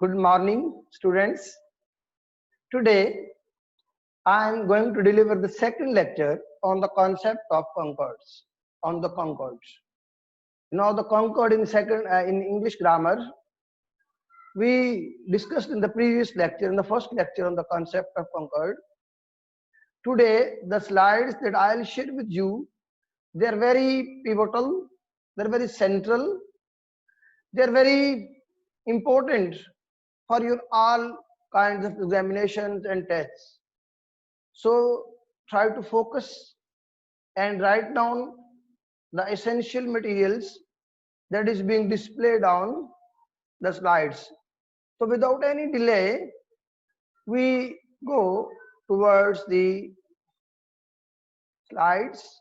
Good morning, students. Today, I am going to deliver the second lecture on the concept of concords. On the concords. Now, the concord in in English grammar, we discussed in the previous lecture, in the first lecture on the concept of concord. Today, the slides that I'll share with you, they are very pivotal, they are very central, they are very important for your all kinds of examinations and tests. So try to focus and write down the essential materials that is being displayed on the slides. So without any delay, we go towards the slides.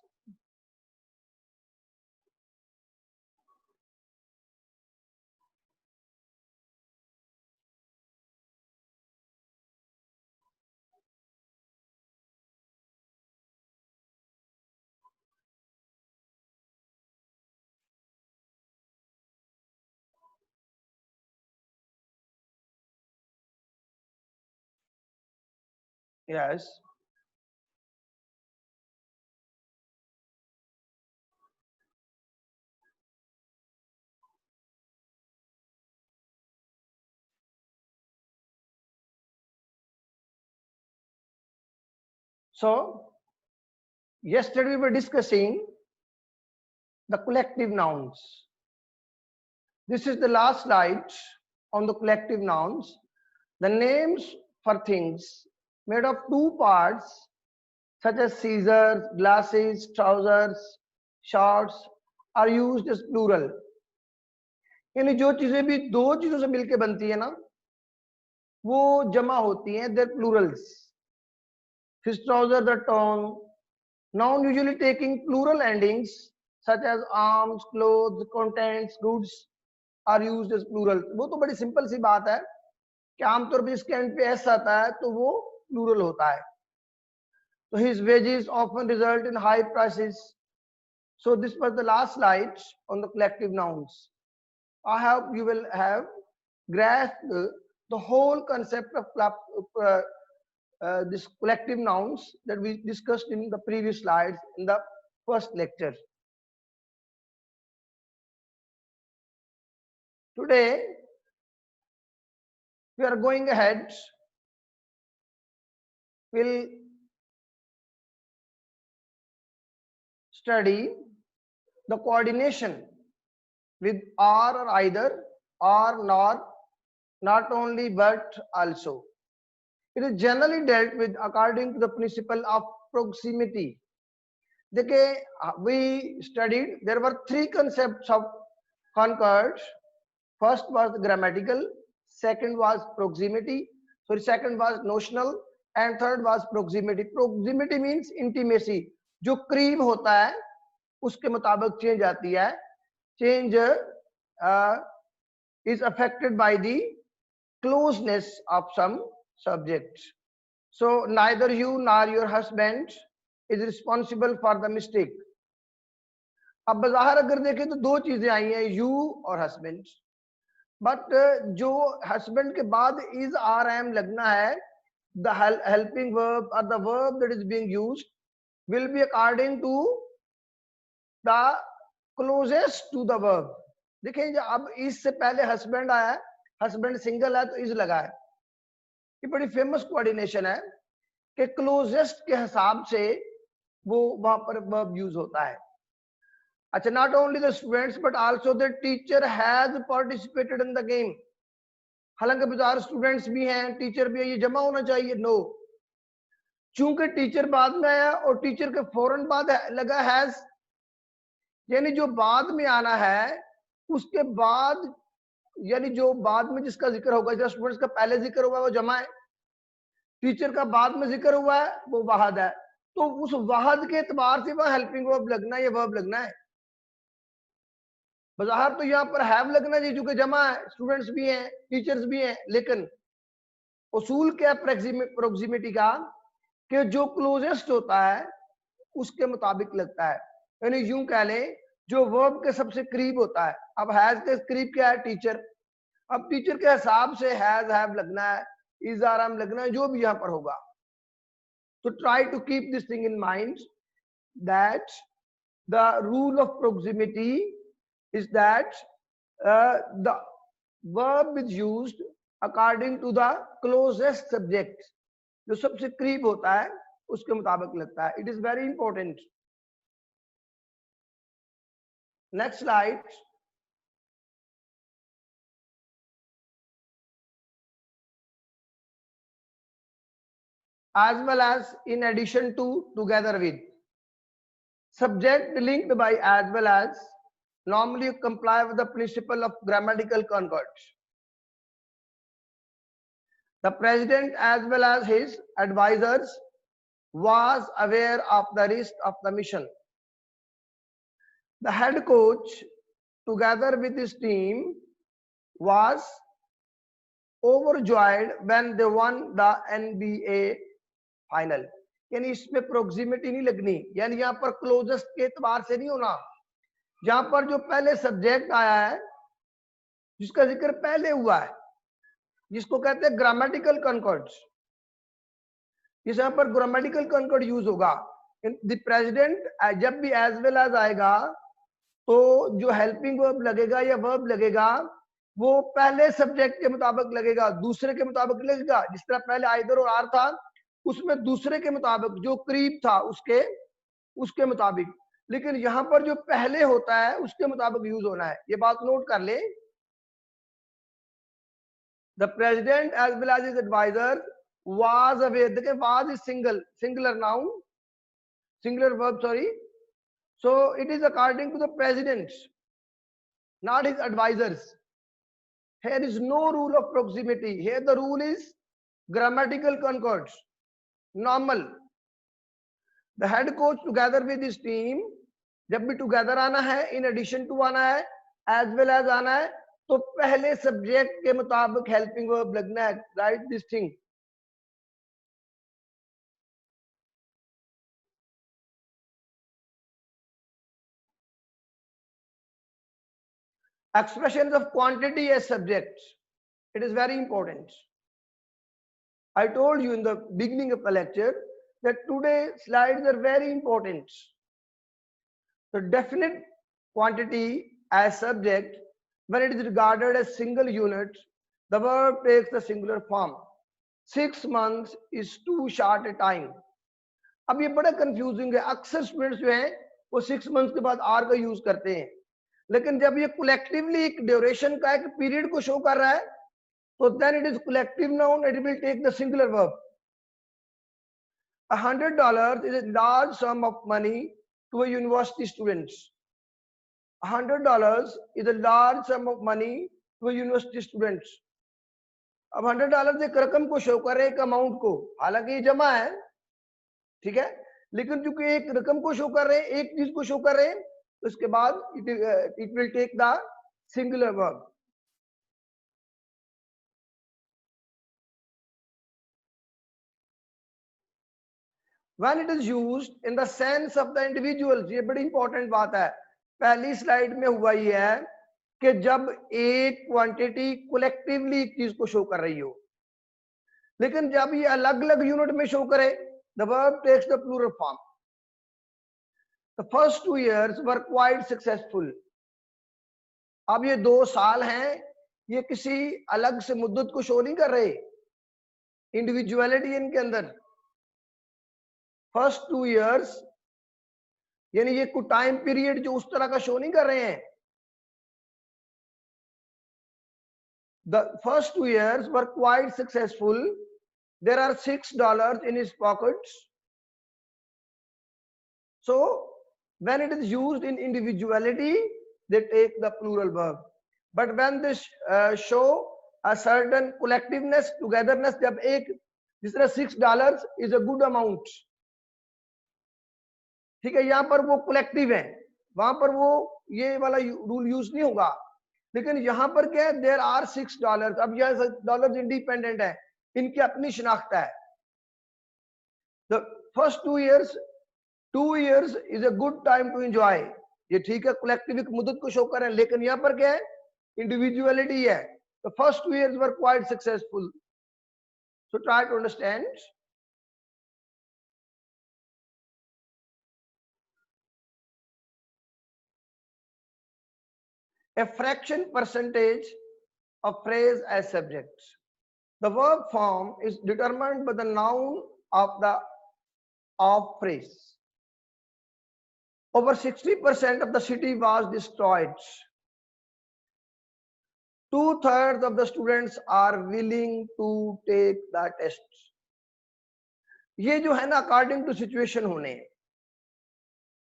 Yes. So yesterday we were discussing the collective nouns. This is the last slide on the collective nouns. The names for things made of two parts such as scissors, glasses, trousers, shorts are used as plural. यानी जो चीजें भी दो चीजों से मिलके बनती है ना वो जमा होती हैं, they're plurals. His trousers are torn. Noun usually taking plural endings such as arms, clothes, contents, goods are used as plural. वो तो बड़ी सिंपल सी बात है कि आमतौर पर इसके एंड पे एस आता है तो वो प्लूरल होता है. So his wages often result in high prices. So this was the last slide on the collective nouns. I hope you will have grasped the whole concept of this collective nouns that we discussed in the previous slides in the first lecture. Today, we are going ahead. We'll study the coordination with or either, or not only but also. It is generally dealt with according to the principle of proximity. देखिए, we studied there were three concepts of concords. First was grammatical, second was proximity, sorry, second was notional, and third was proximity. Proximity means intimacy. जो करीब होता है उसके मुताबिक change आती है. Change is affected by the closeness of some subject. So neither you nor your husband is responsible for the mistake. अब बाहर अगर देखें तो दो चीजें आई हैं, you और husband. बट जो husband के बाद is or am लगना है, the helping verb or the verb that is being used will be according to the closest to the verb. देखिए अब इससे पहले husband आया है, husband सिंगल है तो is लगा है. ये बड़ी फेमस कोऑर्डिनेशन है कि क्लोजेस्ट के हिसाब से वो वहां पर वर्ब यूज होता है. अच्छा, not only the students but also the teacher has participated in the game. हालांकि बाजार स्टूडेंट्स भी हैं, टीचर भी है, ये जमा होना चाहिए. नो, चूंकि टीचर बाद में आया और टीचर के फौरन बाद लगा हैज, यानी जो बाद में आना है उसके बाद, यानी जो बाद में जिसका जिक्र होगा, जो स्टूडेंट्स का पहले जिक्र हुआ है वो जमा है, टीचर का बाद में जिक्र हुआ है वो वाहद है. तो उस वाहद के एतबार से वह हेल्पिंग वर्ब लगना है, ये वर्ब लगना है. बाहर तो यहाँ पर हैव लगना चाहिए क्योंकि जमा है, स्टूडेंट्स भी हैं, टीचर्स भी हैं. लेकिन उसूल क्या है प्रोक्सिमिटी का कि जो क्लोजेस्ट होता है उसके मुताबिक लगता है. यानी यूं कह लें जो वर्ब के सबसे करीब होता है. अब हैज के करीब क्या है? टीचर. अब टीचर के हिसाब से हैज हैव लगना है, इज आर एम लगना है, जो भी यहाँ पर होगा. तो try to keep this thing in mind that the rule of proximity is that the verb is used according to the closest subject. जो सबसे करीब होता है उसके मुताबिक लगता है. It is very important. Next slide. As well as, in addition to, together with. Subject linked by as well as normally comply with the principle of grammatical concord. The president as well as his advisors was aware of the risk of the mission. The head coach together with his team was overjoyed when they won the NBA final. यानी इसमें proximity नहीं लगनी, यानी यहाँ पर closest के एतबार से नहीं होना. जहां पर जो पहले सब्जेक्ट आया है जिसका जिक्र पहले हुआ है, जिसको कहते हैं ग्रामेटिकल कॉन्कॉर्ड, इस यहाँ पर ग्रामेटिकल कॉन्कॉर्ड यूज होगा. द प्रेसिडेंट जब भी एज वेल एज आएगा तो जो हेल्पिंग वर्ब लगेगा या वर्ब लगेगा वो पहले सब्जेक्ट के मुताबिक लगेगा, दूसरे के मुताबिक लगेगा. जिस तरह पहले आइदर और आर था, उसमें दूसरे के मुताबिक जो करीब था उसके मुताबिक. लेकिन यहां पर जो पहले होता है उसके मुताबिक यूज होना है. ये बात नोट कर ले. The president as well as his adviser was aware. देखिए was is singular noun, singular verb, sorry. So it is according to the president, not his advisors. Here is no rule of proximity. Here the rule is grammatical concord, normal. The head coach together with his team, जब भी together आना है, in addition to आना है, as well as आना है, तो पहले सब्जेक्ट के मुताबिक हेल्पिंग वर्ब लगना है. Right this thing. Expressions of quantity as subject, it is very important. I told you in the beginning of the lecture that today slides are very important. The definite quantity as subject, when it is regarded as single unit, the verb takes the singular form. 6 months is too short a time. अब ये बड़ा confusing है. अक्सर students जो हैं वो 6 months के बाद आर का यूज करते हैं, लेकिन जब ये कलेक्टिवली एक ड्यूरेशन का एक पीरियड को शो कर रहा है तो then it is collective noun, it will take the singular verb. $100 is a large sum of money to a university student. $100 is a large sum of money to a university student. अब $100 एक रकम को show कर रहे हैं, एक amount को, हालांकि ये जमा है, ठीक है, लेकिन चूंकि एक रकम को शो कर रहे हैं, एक चीज को शो कर रहे हैं, तो उसके बाद it will take the singular verb. When it is used in the sense of the individuals, ये बड़ी इंपॉर्टेंट बात है. पहली स्लाइड में हुआ ये है कि जब एक क्वांटिटी कलेक्टिवली एक चीज को शो कर रही हो, लेकिन जब ये अलग अलग यूनिट में शो करे, the verb takes the plural form. The first 2 years were quite successful. अब ये 2 साल हैं, ये किसी अलग से मुद्दत को शो नहीं कर रहे, इंडिविजुअलिटी इनके अंदर. फर्स्ट 2 years यानी ये कोई टाइम पीरियड जो उस तरह का शो नहीं कर रहे हैं. The first 2 years were quite successful. There are $6 in his pockets. So when it is used in individuality, they take the plural verb. But when this show a certain collectiveness, togetherness, जब एक जिस तरह $6 is a good amount, ठीक है, यहाँ पर वो collective है, वहां पर वो ये वाला रूल यूज नहीं होगा. लेकिन यहाँ पर क्या है, देयर आर $6. अब यह डॉलर इंडिपेंडेंट है, इनकी अपनी शिनाख्त है. The first 2 years is a good time to enjoy. ये ठीक है, कलेक्टिव मुद्दत को शो कर रहे हैं, लेकिन यहाँ पर क्या है, इंडिविजुअलिटी है. The first 2 years were quite successful. So try to understand. A fraction percentage of phrase as subject. The verb form is determined by the noun of the of phrase. Over 60% of the city was destroyed. 2/3 of the students are willing to take the test. ये जो है ना according to situation होने,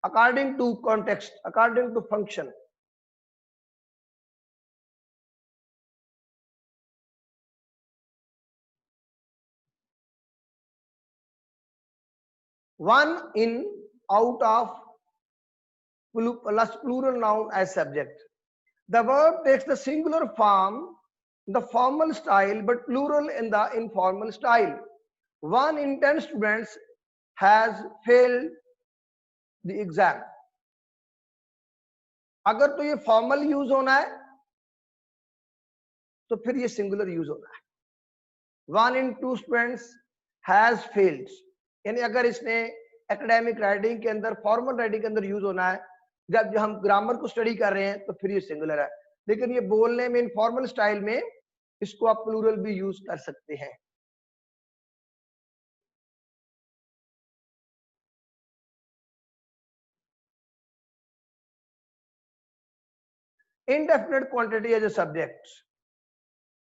according to context, according to function. One in out of plus plural noun as subject. The verb takes the singular form, the formal style, but plural in the informal style. 1 in 10 students has failed the exam. अगर तो ये formal use होना है तो फिर ये singular use होना है. 1 in 2 students has failed, यानी अगर इसने एकेडमिक राइटिंग के अंदर, फॉर्मल राइटिंग के अंदर यूज होना है, जब हम ग्रामर को स्टडी कर रहे हैं तो फिर ये सिंगुलर है. लेकिन ये बोलने में इनफॉर्मल स्टाइल में इसको आप प्लूरल भी यूज कर सकते हैं. Indefinite quantity as a subject.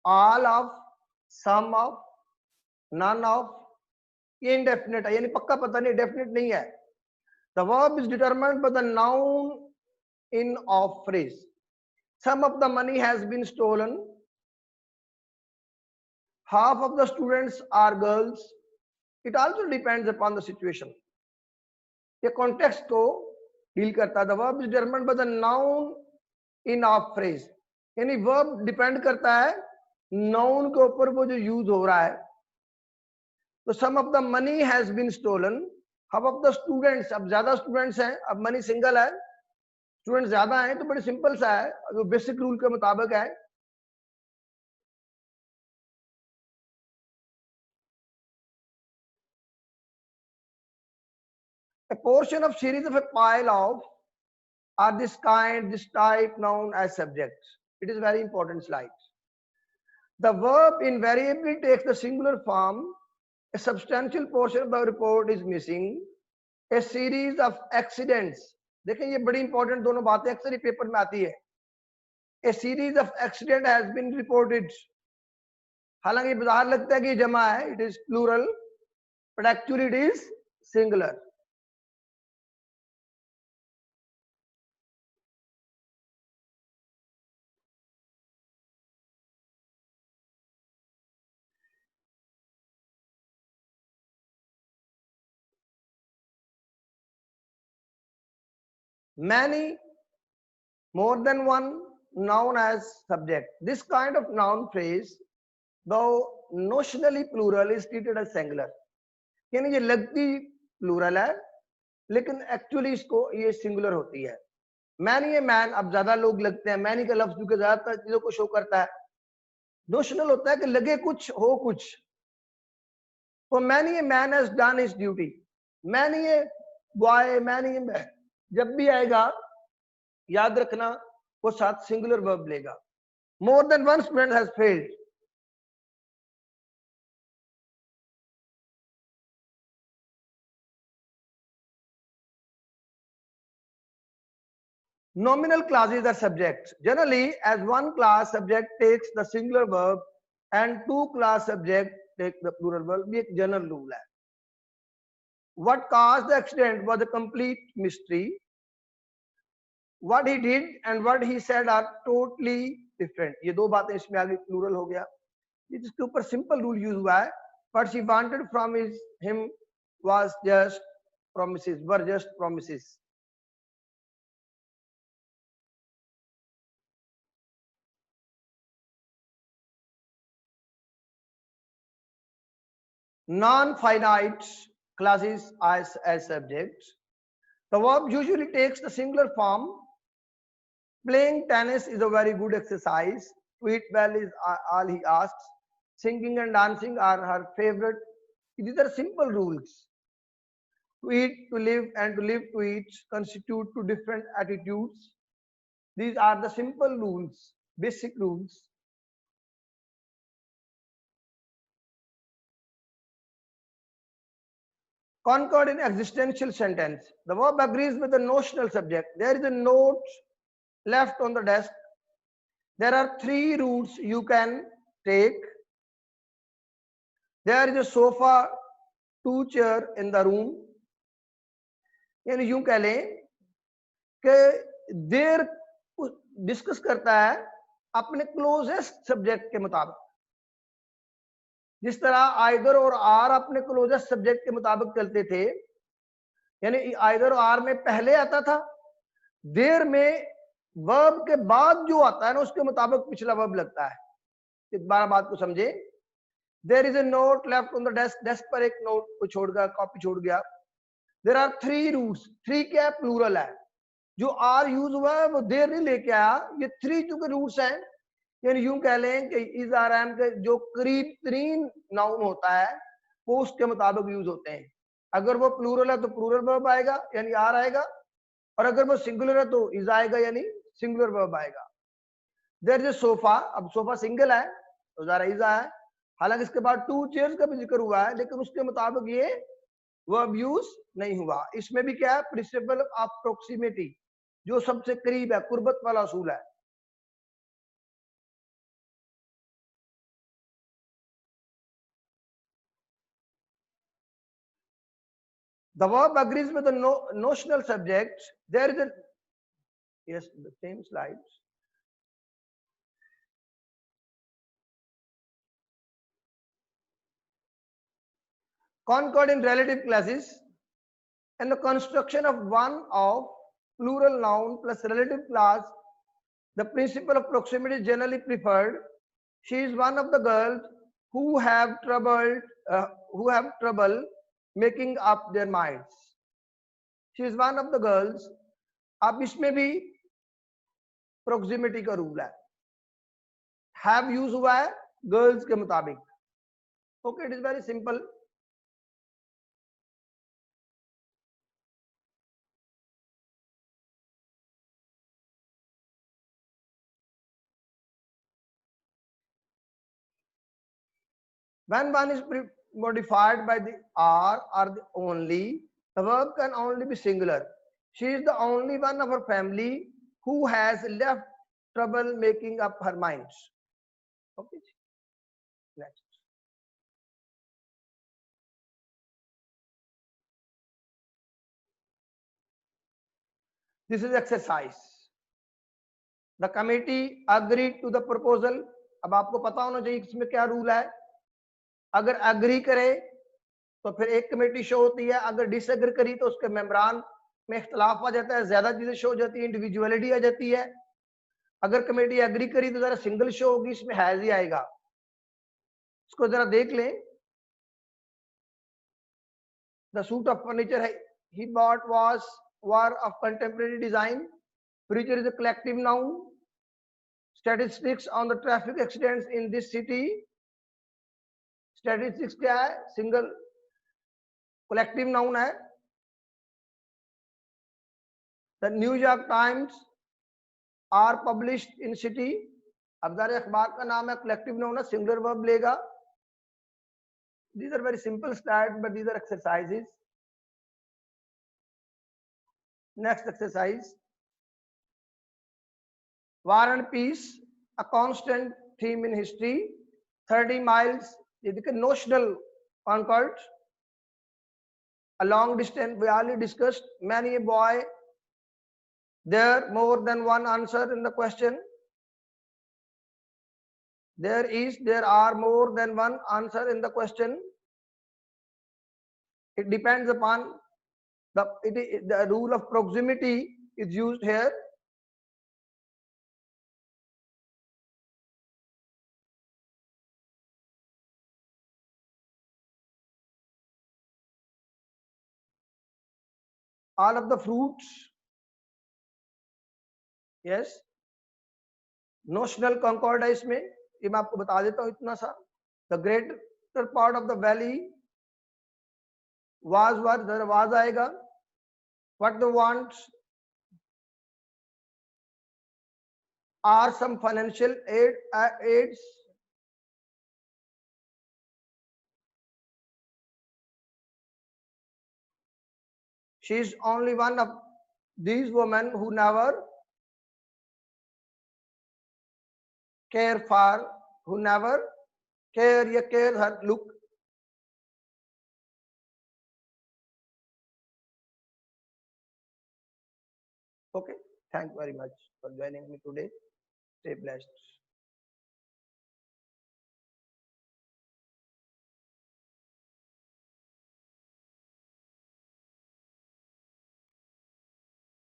All of, some of, none of, ये indefinite है, यानी पक्का पता नहीं, definite नहीं है. The verb is determined by the noun in of phrase. Some of the money has been stolen. Half of the students are girls. It also depends upon the situation. ये context को deal करता है. The verb is determined by the noun in of phrase. यानी verb depend करता है noun के ऊपर वो जो use हो रहा है. तो some of the money has been stolen. half of the students, अब ज्यादा students हैं, अब money single है, students ज्यादा हैं, तो बड़ी सिंपल सा है, जो बेसिक रूल के मुताबिक है. A portion of series of a pile of are this kind, this type, noun as subject. It is very important slide. The verb invariably takes the singular form. A substantial portion of the report is missing. A series of accidents. देखें ये बड़ी important दोनों बातें अक्सर ही paper में आती है. A series of accident has been reported. हालांकि बाहर लगता है कि जमा है, it is plural, but actually it is singular. Many, more than one, noun as subject. This kind of noun phrase, though notionally plural, is treated as singular. यानी ये लगती प्लूरल है, लेकिन एक्चुअली इसको ये सिंगुलर होती है. मैनी ए मैन, अब ज्यादा लोग लगते हैं, मैनी का लफ्ज क्योंकि ज्यादातर चीजों को शो करता है. नोशनल होता है कि लगे कुछ हो कुछ. तो many a man has done his duty. Many a boy, many a man जब भी आएगा याद रखना वो साथ सिंगुलर वर्ब लेगा. More than one student has failed. Nominal clauses are subjects. Generally, as one class subject takes the singular verb and two class subject take the plural verb. ये एक general rule है. What caused the accident was a complete mystery. What he did and what he said are totally different. ये दो बातें इसमें आगे plural हो गया. ये जिसके ऊपर simple rule use हुआ है. What she wanted from him was just promises. Were just promises. Non-finite classes as subjects. The verb usually takes the singular form. Playing tennis is a very good exercise. To eat well is all he asks. Singing and dancing are her favorite. These are simple rules. To eat, to live, and to live to eat constitute two different attitudes. These are the simple rules, basic rules. Concord in existential sentence. The verb agrees with the notional subject. There is a note left on the desk. There are three routes you can take. There is a sofa, two chairs in the room. यानी यूं कह लें कि देर discuss करता है अपने closest subject के मुताबिक, जिस तरह आइदर और आर अपने क्लोजेस्ट सब्जेक्ट के मुताबिक चलते थे, यानी आइदर और आर में पहले आता था, देर में वर्ब के बाद जो आता है ना उसके मुताबिक पिछला वर्ब लगता है। इस बार बात को समझे। There is a note left on the desk, desk पर एक नोट को छोड़ गया, कॉपी छोड़ गया। There are three roots, three क्या है, प्लूरल है, जो आर यूज हुआ है वो देर नहीं लेके आया, ये थ्री चूंकि रूट्स हैं, यानी यूं कह लें कि इज आर एम के जो करीब तरीन नाउन होता है वो उसके मुताबिक यूज होते हैं। अगर वो प्लूरल है तो प्लूरल वर्ब आएगा यानी आर आएगा, और अगर वो सिंगुलर है तो इज आएगा यानी सिंगुलर वर्ब आएगा। देयर इज ए सोफा, अब सोफा सिंगल है तो जरा इज है, हालांकि इसके बाद टू चेयर्स का भी जिक्र हुआ है लेकिन उसके मुताबिक ये वर्ब यूज नहीं हुआ। इसमें भी क्या है, प्रिंसिपल ऑफ प्रोक्सिमिटी, जो सबसे करीब है, कुर्बत वाला असूल है। The verb agrees with the notional subject. There is a, yes, the same slides. Concord in relative classes, and the construction of one of plural noun plus relative class, the principle of proximity is generally preferred. She is one of the girls who have trouble making up their minds. She is one of the girls. अब इसमें भी proximity का rule है, have use हुआ है girls के मुताबिक। Okay, it is very simple. When one is modified by the are or the only, the verb can only be singular. She is the only one of her family who has left trouble making up her minds. Okay, next. This is exercise. The committee agreed to the proposal. अब आपको पता होना चाहिए इसमें क्या rule है। अगर agree करे तो फिर एक कमेटी शो होती है, अगर डिसएग्री करी तो उसके मेंबरान में इख्तलाफ आ जाता है, ज्यादा चीजें शो हो जाती है, इंडिविजुअलिटी आ जाती है। अगर कमेटी एग्री करी तो जरा सिंगल शो होगी, इसमें हैज ही आएगा। इसको जरा देख लें। The suit of furniture he bought was were of contemporary design. Furniture is a collective noun. Statistics on the traffic accidents in this city. Statistics क्या है, सिंगल कलेक्टिव नाउन है। The New York Times are published in city, अब जरा अखबार का नाम है, collective noun है, सिंगुलर वर्ब लेगा। These are very simple stats, but these are exercises. Next exercise. War and peace, a constant theme in history. 30 miles, ये देखिए notional concord. A long distance, we already discussed. Many a boy, there more than one answer in the question. There are more than one answer in the question. It depends upon the rule of proximity is used here. All of the fruits, yes, notional concord है इसमें, ये मैं आपको बता देता हूं इतना सा। The greater part of the valley was आएगा, what the wants are some financial aids, she is only one of these women who never care for, who never care her look. Okay, thank you very much for joining me today. Stay blessed.